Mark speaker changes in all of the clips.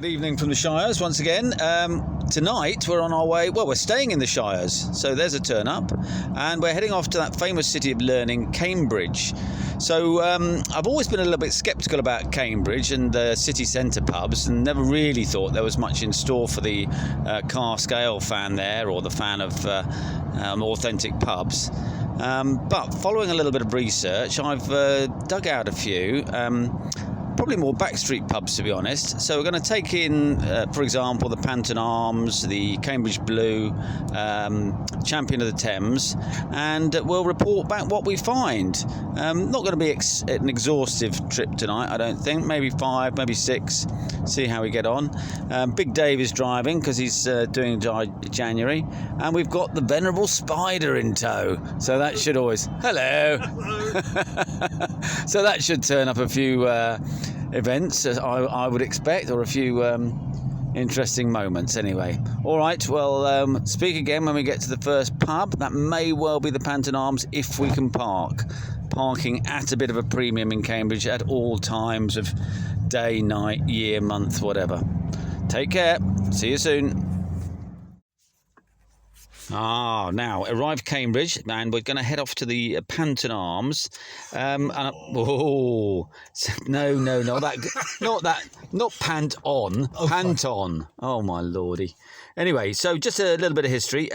Speaker 1: Good evening from the Shires once again. Tonight we're on our way, well, we're staying in the Shires, so there's a turn up, and we're heading off to that famous city of learning, Cambridge. So I've always been a little bit sceptical about Cambridge and the city centre pubs, and never really thought there was much in store for the car scale fan there, or the fan of authentic pubs. But following a little bit of research, I've dug out a few. Probably more backstreet pubs, to be honest. So we're going to take in, for example, the Panton Arms, the Cambridge Blue, Champion of the Thames, and we'll report back what we find. Not going to be an exhaustive trip tonight, I don't think. Maybe 5, maybe 6. See how we get on. Big Dave is driving because he's doing January, and we've got the venerable Spider in tow. So that should always... Hello! So that should turn up a few... events, I would expect, or a few interesting moments anyway. Alright, well, speak again when we get to the first pub. That may well be the Panton Arms if we can park. Parking at a bit of a premium in Cambridge at all times of day, night, year, month, whatever. Take care. See you soon. Now arrived Cambridge, and we're going to head off to the Panton Arms. Not Panton, Panton. Oh my lordy. Anyway, so just a little bit of history.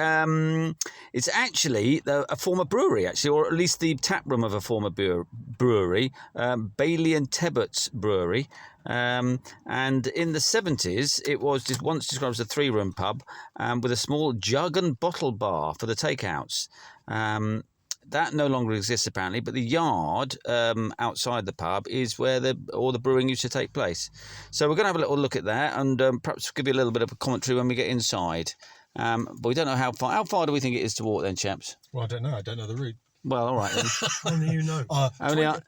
Speaker 1: It's actually a former brewery, actually, or at least the tap room of a former brewery, Bailey and Tebbutt's Brewery. And in the 70s, it was once described as a 3-room pub with a small jug and bottle bar for the takeouts. That no longer exists, apparently, but the yard outside the pub is where all the brewing used to take place. So we're going to have a little look at that, and perhaps give you a little bit of a commentary when we get inside. But we don't know how far. How far do we think it is to walk then, chaps?
Speaker 2: Well, I don't know. I don't know the route.
Speaker 1: Well, all right then.
Speaker 2: Only you know.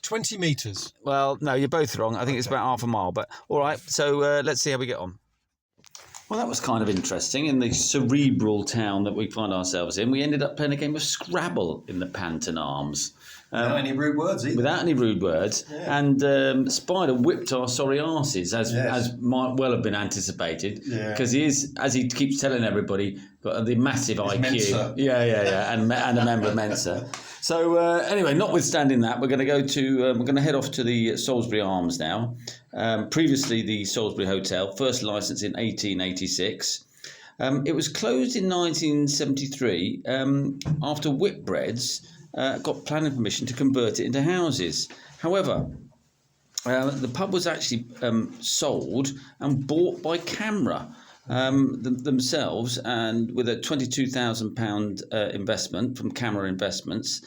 Speaker 2: 20 metres.
Speaker 1: Well, no, you're both wrong. I think it's about half a mile. But all right, so let's see how we get on. Well, that was kind of interesting. In the cerebral town that we find ourselves in, we ended up playing a game of Scrabble in the Panton Arms.
Speaker 3: Without any rude words either.
Speaker 1: Without any rude words. Yeah. And Spider whipped our sorry arses, as might well have been anticipated. Because he is, as he keeps telling everybody, got the massive IQ.
Speaker 3: Mensa.
Speaker 1: Yeah. And a member of Mensa. So anyway, notwithstanding that, we're going to head off to the Salisbury Arms now. Previously the Salisbury Hotel, first licensed in 1886. It was closed in 1973 after Whitbreads got planning permission to convert it into houses. However, the pub was actually sold and bought by Camera themselves, and with a £22,000 investment from Camera Investments,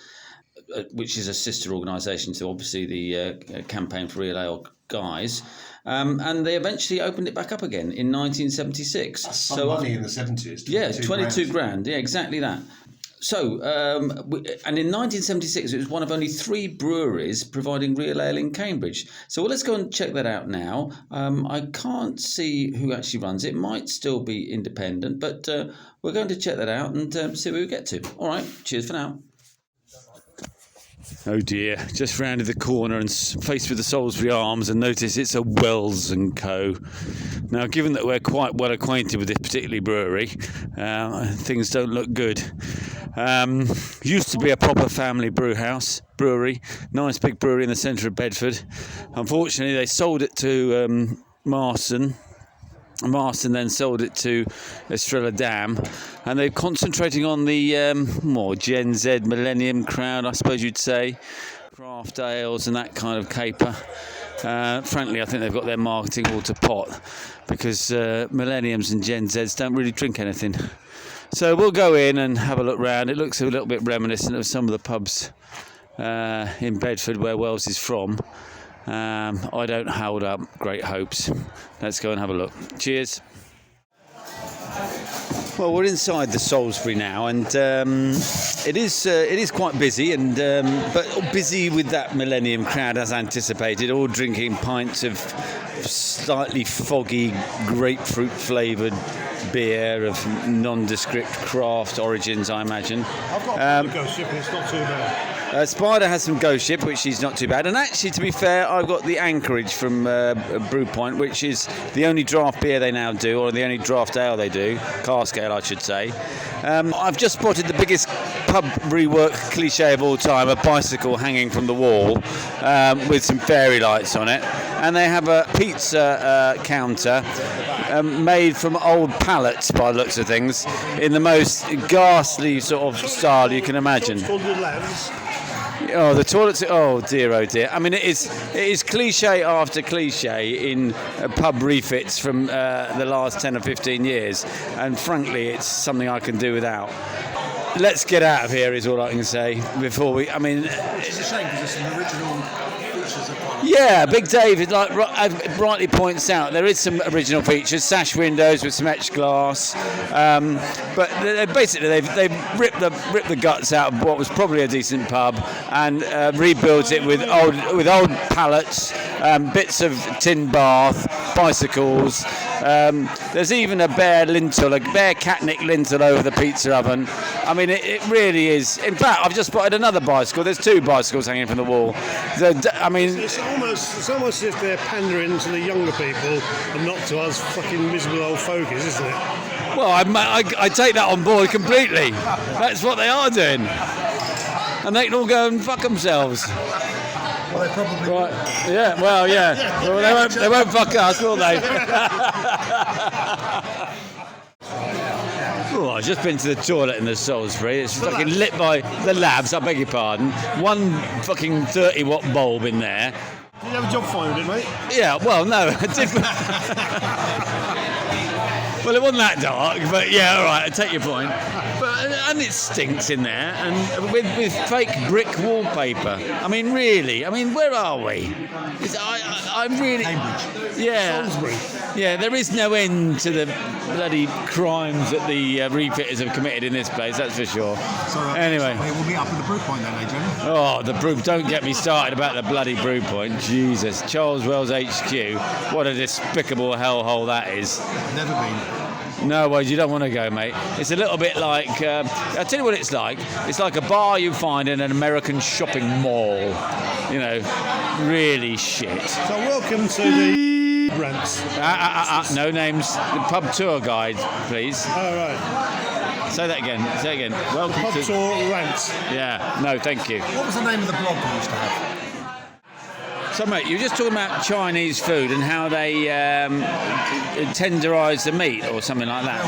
Speaker 1: which is a sister organisation to obviously the Campaign for Real Ale guys. And they eventually opened it back up again in 1976.
Speaker 3: That's some money in the 70s.
Speaker 1: 22 grand. Yeah, exactly that. So, and in 1976, it was one of only 3 breweries providing real ale in Cambridge. So, well, let's go and check that out now. I can't see who actually runs it. It might still be independent, but we're going to check that out and see where we get to. All right, cheers for now. Oh dear, just rounded the corner and faced with the Salisbury Arms and noticed it's a Wells & Co. Now, given that we're quite well acquainted with this particular brewery, things don't look good. Used to be a proper family brewery, nice big brewery in the centre of Bedford. Unfortunately, they sold it to Marston. Marston then sold it to Estrella Dam, and they're concentrating on the more Gen Z millennium crowd, I suppose you'd say, craft ales and that kind of caper. Frankly, I think they've got their marketing all to pot, because millenniums and Gen Zs don't really drink anything. So we'll go in and have a look round. It looks a little bit reminiscent of some of the pubs in Bedford where Wells is from. I don't hold up great hopes. Let's go and have a look. Cheers. Well, we're inside the Salisbury now, and it is quite busy, and but busy with that millennium crowd as anticipated, all drinking pints of slightly foggy grapefruit flavoured beer of nondescript craft origins, I imagine.
Speaker 2: I've got to go sipping, it's not too bad.
Speaker 1: Spider has some ghost ship, which is not too bad. And actually, to be fair, I've got the Anchorage from Brew Point, which is the only draft beer they now do, or the only draft ale they do, cask ale, I should say. I've just spotted the biggest pub rework cliche of all time, a bicycle hanging from the wall with some fairy lights on it. And they have a pizza counter made from old pallets, by the looks of things, in the most ghastly sort of style you can imagine. Oh, the toilets! Oh dear, oh dear. I mean, it is cliche after cliche in pub refits from the last 10 or 15 years, and frankly, it's something I can do without. Let's get out of here, is all I can say. Before we, I mean,
Speaker 2: which is a shame because there's some original features of one.
Speaker 1: Yeah, Big Dave, like rightly points out, there is some original features, sash windows with some etched glass, but they've ripped the guts out of what was probably a decent pub and rebuilt it with old pallets, bits of tin bath, bicycles. There's even a bare catnick lintel over the pizza oven. I mean, it really is. In fact, I've just spotted another bicycle. There's two bicycles hanging from the wall. I mean,
Speaker 4: it's almost as if they're pandering to the younger people and not to us fucking miserable old fogies, isn't it?
Speaker 1: Well, I take that on board completely. That's what they are doing, and they can all go and fuck themselves.
Speaker 2: Well, they probably
Speaker 1: right. Yeah. Well, yeah. Well, they won't fuck us, will they? Oh, I've just been to the toilet in the Salisbury. It's fucking lit by the labs, I beg your pardon. One fucking 30-watt bulb in there.
Speaker 4: Did you have a job finding it, mate?
Speaker 1: Yeah, well, no, I didn't. Well, it wasn't that dark, but yeah, all right, I take your point. And it stinks in there, and with fake brick wallpaper. I mean, really, where are we? I'm really...
Speaker 2: Cambridge.
Speaker 1: Yeah.
Speaker 4: Salisbury.
Speaker 1: Yeah, there is no end to the bloody crimes that the refitters have committed in this place, that's for sure.
Speaker 2: So,
Speaker 1: anyway.
Speaker 2: We'll be up at the Brew Point then, Adrian.
Speaker 1: Oh, the Brew... Don't get me started about the bloody Brew Point. Jesus. Charles Wells HQ. What a despicable hellhole that is.
Speaker 2: Never been.
Speaker 1: No, well, you don't want to go, mate. It's a little bit like... I'll tell you what it's like. It's like a bar you find in an American shopping mall. You know, really shit.
Speaker 4: So welcome to the rants.
Speaker 1: No names. The pub tour guide, please.
Speaker 4: Oh, right.
Speaker 1: Say that again. Welcome
Speaker 4: Pub
Speaker 1: to...
Speaker 4: tour rants.
Speaker 1: Yeah, no, thank you.
Speaker 2: What was the name of the blog we used to have?
Speaker 1: So, mate, you were just talking about Chinese food and how they tenderise the meat or something like that.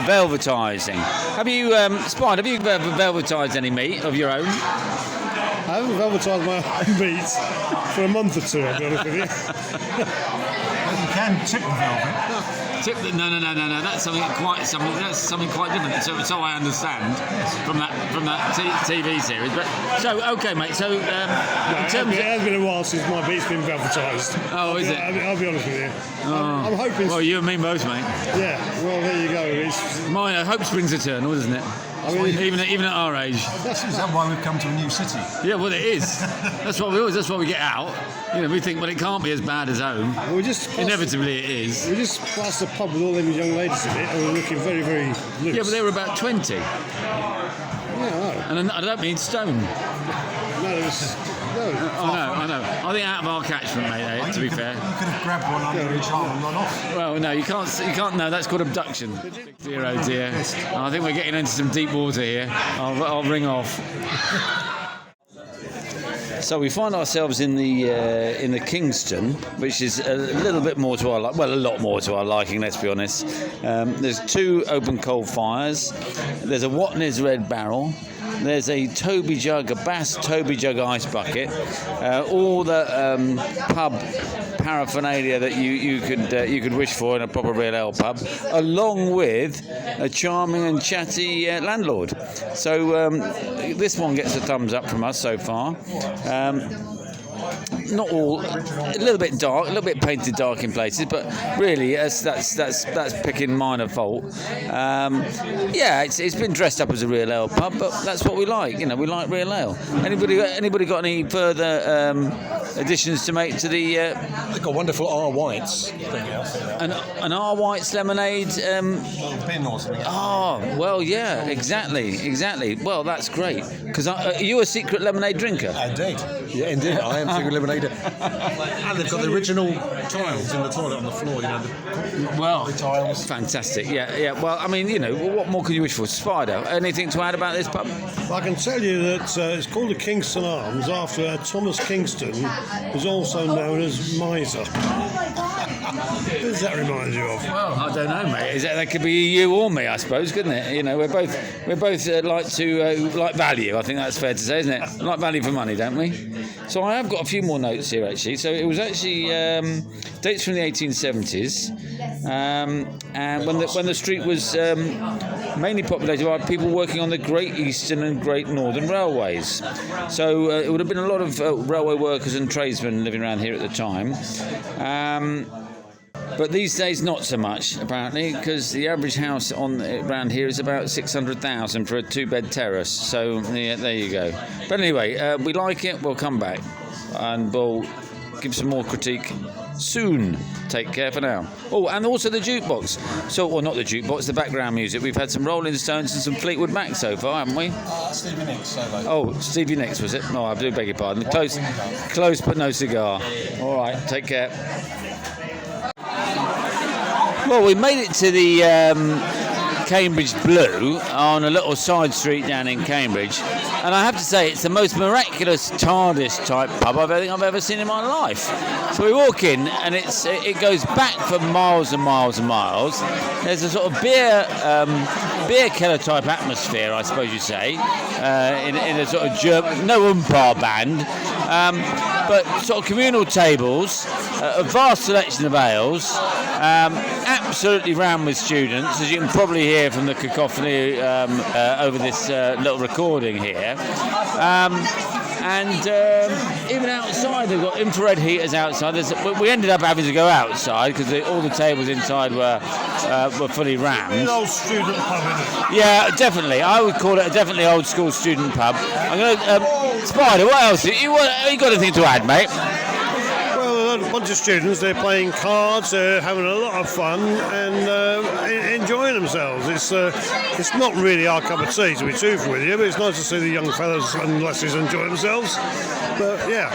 Speaker 1: Velvetising. Have you, Spine, have you ever velvetised any meat of your own?
Speaker 4: I haven't velvetised my own meat for a month or two, I'll be honest with you.
Speaker 2: You can tip the velvet.
Speaker 1: No. That's something quite different. So I understand from that TV series. But so okay, mate. So in terms
Speaker 4: it has been a while since my meat's been velvetised.
Speaker 1: Oh, is it?
Speaker 4: I'll be honest with you.
Speaker 1: Oh.
Speaker 4: I'm hoping.
Speaker 1: Well, you and me both, mate.
Speaker 4: Yeah. Well, there you go.
Speaker 1: Mine, hope springs eternal, isn't it? I mean, even at our age.
Speaker 2: Is that why we've come to a new city?
Speaker 1: Yeah, well, it is. That's why we get out. You know, we think, well, it can't be as bad as home. Inevitably, it is.
Speaker 4: We just passed a pub with all them young ladies in it, and we're looking very, very loose.
Speaker 1: Yeah, but they were about 20.
Speaker 4: Yeah,
Speaker 1: and I don't mean stone.
Speaker 4: No, it was... No.
Speaker 1: I know. I think out of our catchment, mate, to be fair.
Speaker 2: You could have grabbed one under each arm and run off.
Speaker 1: Well, no, you can't. No, that's called abduction. Dear, oh dear. I think we're getting into some deep water here. I'll ring off. So we find ourselves in the Kingston, which is a little bit more to our a lot more to our liking. Let's be honest. There's two open coal fires. There's a Watney's Red Barrel. There's a Bass Toby Jug ice bucket. All the pub paraphernalia that you could wish for in a proper real ale pub, along with a charming and chatty landlord. So this one gets a thumbs up from us so far. not all, a little bit dark, a little bit painted dark in places, but really that's picking minor fault. Yeah, it's been dressed up as a real ale pub, but that's what we like. We like real ale. Anybody got any further additions to make to the?
Speaker 3: They've got wonderful R whites.
Speaker 1: An R whites lemonade.
Speaker 3: Bin or something.
Speaker 1: Oh, well, yeah, exactly. Well, that's great. Because are you a secret lemonade drinker?
Speaker 3: Indeed. Yeah, indeed. I am secret lemonade. And they've got the original tiles in the toilet on the floor. The tiles.
Speaker 1: Fantastic. Yeah. Well, I mean, what more could you wish for? Spider, anything to add about this pub?
Speaker 4: I can tell you that it's called the Kingston Arms after Thomas Kingston, who's also known as Miser. Who does that remind you of?
Speaker 1: Well, I don't know, mate. That could be you or me, I suppose, couldn't it? We're both like value. I think that's fair to say, isn't it? We like value for money, don't we? So I have got a few more notes here, actually. So it was actually dates from the 1870s, and when the street was mainly populated by people working on the Great Eastern and Great Northern Railways. So it would have been a lot of railway workers and tradesmen living around here at the time. But these days, not so much, apparently, because the average house around here is about 600,000 for a two-bed terrace. So, yeah, there you go. But anyway, we like it. We'll come back and we'll give some more critique soon. Take care for now. Oh, and also the jukebox. Not the jukebox, the background music. We've had some Rolling Stones and some Fleetwood Mac so far, haven't we?
Speaker 3: Stevie Nicks solo.
Speaker 1: Oh, Stevie Nicks, was it? No, I do beg your pardon. Close but no cigar. All right, take care. Well, we made it to the Cambridge Blue on a little side street down in Cambridge, and I have to say it's the most miraculous TARDIS type pub I've ever seen in my life. So we walk in, and it goes back for miles and miles and miles. There's a sort of beer keller type atmosphere, I suppose you say, in a sort of German, no umpire band, but sort of communal tables, a vast selection of ales. Absolutely rammed with students, as you can probably hear from the cacophony over this little recording here. And even outside, they've got infrared heaters outside. We ended up having to go outside because all the tables inside were fully rammed.
Speaker 4: An old student pub, isn't it?
Speaker 1: Yeah, definitely. I would call it a definitely old school student pub. I'm going to Spider. What else? You got anything to add, mate?
Speaker 4: A bunch of students, they're playing cards, they're having a lot of fun and enjoying themselves. It's not really our cup of tea, to be truthful with you, but it's nice to see the young fellas and lasses enjoy themselves. But yeah.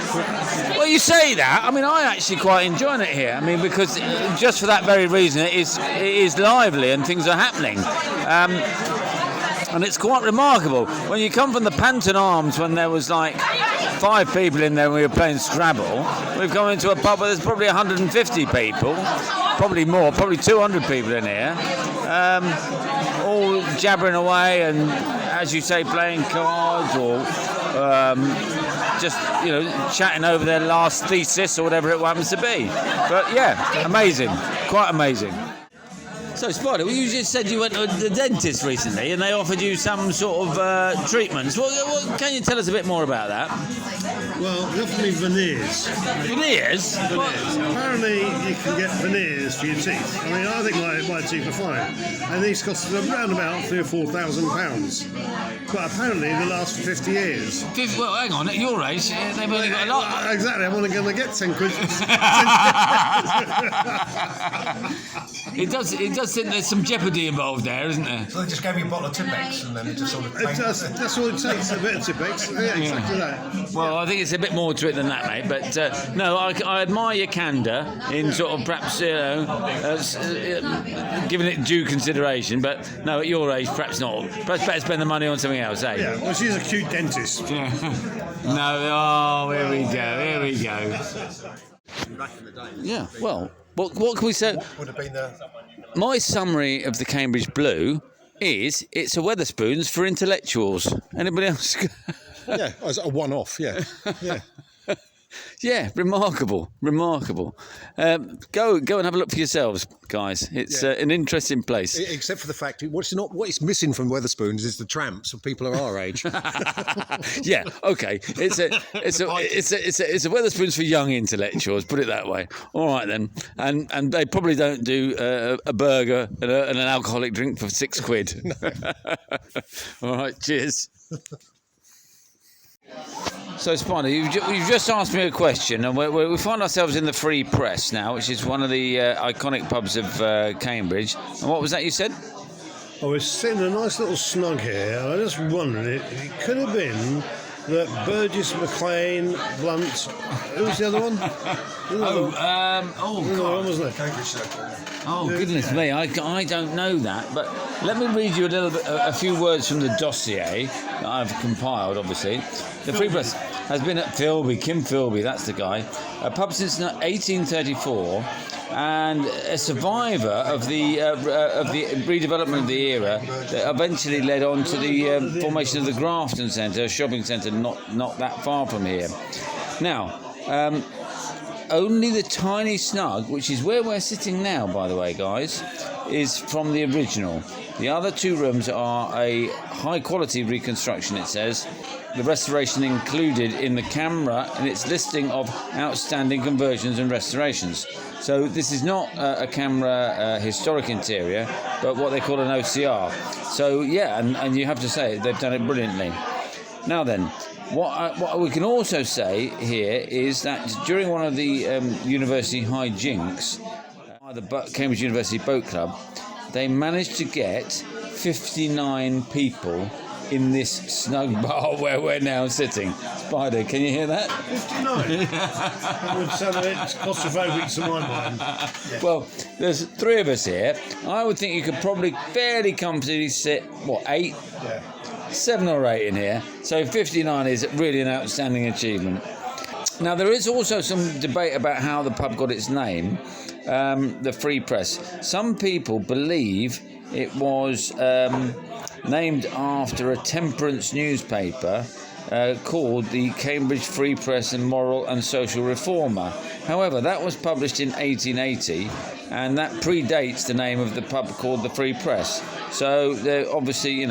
Speaker 1: Well, you say that. I mean, I actually quite enjoy it here. I mean, because just for that very reason, it is lively and things are happening. And it's quite remarkable. When you come from the Panton Arms, when there was like 5 people in there when we were playing Scrabble, we've come into a pub where there's probably 150 people, probably more, probably 200 people in here, all jabbering away and, as you say, playing cards or just, chatting over their last thesis or whatever it happens to be. But yeah, amazing, quite amazing. So, Spider, you just said you went to the dentist recently and they offered you some sort of treatments. What can you tell us a bit more about that?
Speaker 4: Well, they offered me veneers.
Speaker 1: Veneers?
Speaker 4: Apparently, you can get veneers for your teeth. I mean, I think my teeth are fine. And these cost around about £3,000 or £4,000. But apparently, they last for 50 years.
Speaker 1: Well, hang on, at your age, they've only got a lot.
Speaker 4: Exactly, I'm only going to get 10 quid.
Speaker 1: It does seem there's some jeopardy involved there, isn't there?
Speaker 3: So they just gave me a bottle of Tipex and then it just sort of...
Speaker 4: That's all it takes, a bit of Tipex. Yeah, exactly that.
Speaker 1: Well, I think it's a bit more to it than that, mate. But no, I admire your candour in sort of perhaps, giving it due consideration. But no, at your age, perhaps not. Perhaps better spend the money on something else, eh?
Speaker 4: Yeah, well, she's a cute dentist.
Speaker 1: No, here we go.
Speaker 3: Back in the day.
Speaker 1: Yeah, well, what can we say?
Speaker 3: What would have been the...
Speaker 1: My summary of the Cambridge Blue is it's a Wetherspoons for intellectuals. Anybody else?
Speaker 2: Yeah, as a one-off, yeah.
Speaker 1: Yeah, remarkable. Go and have a look for yourselves, guys. It's an interesting place.
Speaker 3: Except for the fact, what it's missing from Wetherspoons is the tramps of people of our age.
Speaker 1: Yeah, okay. It's a Wetherspoons for young intellectuals. Put it that way. All right then. And they probably don't do a burger and an alcoholic drink for £6. All right. Cheers. So, Spider, you've just asked me a question, and we find ourselves in the Free Press now, which is one of the iconic pubs of Cambridge. And what was that you said?
Speaker 4: I was sitting in a nice little snug here, and I just wondered, it could have been that Burgess, McLean, Blunt... Who was the other one?
Speaker 1: God.
Speaker 4: Wasn't it?
Speaker 1: Oh, goodness me, I don't know that, but let me read you a few words from the dossier that I've compiled, obviously. The Free Press has been at Kim Philby, that's the guy, a pub since 1834, and a survivor of the redevelopment of the era that eventually led on to the formation of the Grafton Centre, a shopping centre not that far from here. Now, only the tiny snug, which is where we're sitting now, by the way, guys, is from the original. The other two rooms are a high-quality reconstruction, it says. The restoration included in the camera in its listing of outstanding conversions and restorations. So this is not a camera historic interior, but what they call an OCR. So, yeah, and you have to say, they've done it brilliantly. Now then, what we can also say here is that during one of the university hijinks by the Cambridge University Boat Club, they managed to get 59 people in this snug bar where we're now sitting. Spider, can you hear that?
Speaker 4: 59. That would sound a bit claustrophobic to my mind. Yeah.
Speaker 1: Well, there's three of us here. I would think you could probably fairly comfortably sit, 8?
Speaker 4: Yeah.
Speaker 1: 7 or 8 in here. So 59 is really an outstanding achievement. Now, there is also some debate about how the pub got its name, the Free Press. Some people believe it was named after a temperance newspaper called the Cambridge Free Press and Moral and Social Reformer. However, that was published in 1880, and that predates the name of the pub called the Free Press. So, obviously, you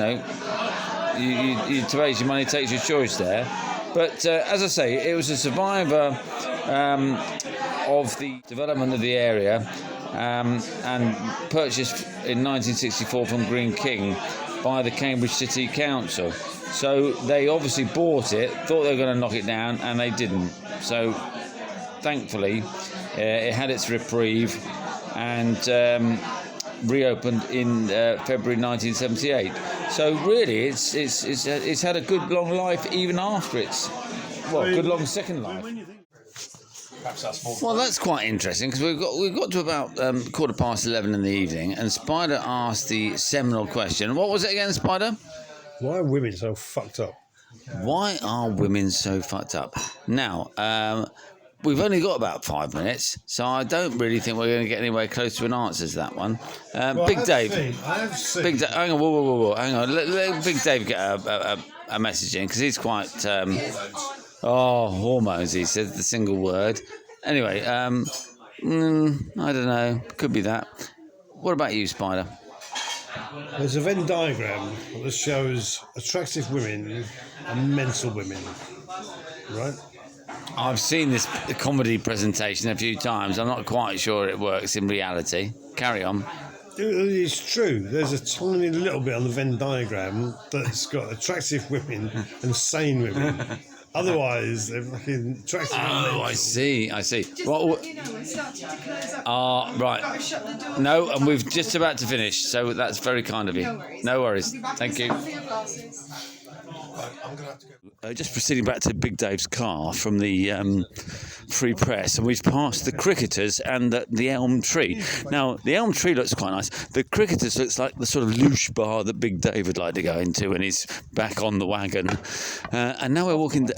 Speaker 1: to raise your money takes your choice there. But as I say, it was a survivor of the development of the area and purchased in 1964 from Green King by the Cambridge City Council. So they obviously bought it, thought they were going to knock it down, and they didn't. So thankfully, it had its reprieve and reopened in February 1978. So really, it's had a good long life even after its good long second life. Well, that's quite interesting because we've got to about 11:15 in the evening, and Spider asked the seminal question. What was it again, Spider?
Speaker 4: Why are women so fucked up?
Speaker 1: Why are women so fucked up? Now, we've only got about 5 minutes, so I don't really think we're going to get anywhere close to an answer to that one. Big Dave.
Speaker 4: I have seen.
Speaker 1: Big Dave. Hang on, whoa. Hang on. Let Big Dave get a message in because he's quite. Hormones. He said the single word. Anyway, I don't know. Could be that. What about you, Spider?
Speaker 4: There's a Venn diagram that shows attractive women and mental women, right?
Speaker 1: I've seen this comedy presentation a few times. I'm not quite sure it works in reality. Carry on.
Speaker 4: It's true. There's a tiny little bit on the Venn diagram that's got attractive women and sane women. Otherwise, they're fucking attractive.
Speaker 1: Oh, I see. Well,
Speaker 5: we're starting to close up.
Speaker 1: right.
Speaker 5: Got to shut the door.
Speaker 1: No, and we've just about to finish, so that's very kind of you. No worries.
Speaker 5: I'll be back
Speaker 1: Thank
Speaker 5: in
Speaker 1: you.
Speaker 5: a second for your glasses.
Speaker 3: I'm going to have to go.
Speaker 1: Just proceeding back to Big Dave's car from the Free Press, and we've passed the Cricketers and the Elm Tree. Now, the Elm Tree looks quite nice. The Cricketers looks like the sort of louche bar that Big Dave would like to go into when he's back on the wagon. And now we're walking...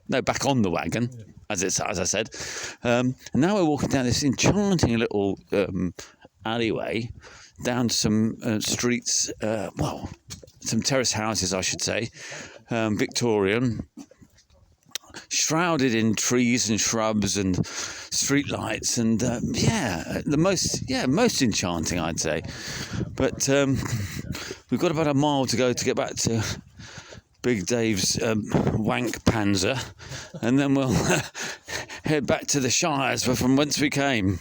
Speaker 1: back on the wagon, as I said. And now we're walking down this enchanting little alleyway, down to some streets, some terrace houses, I should say, Victorian. shrouded in trees and shrubs and street lights, and the most enchanting, I'd say. But we've got about a mile to go to get back to Big Dave's WankPanzer, and then we'll head back to the Shires from whence we came.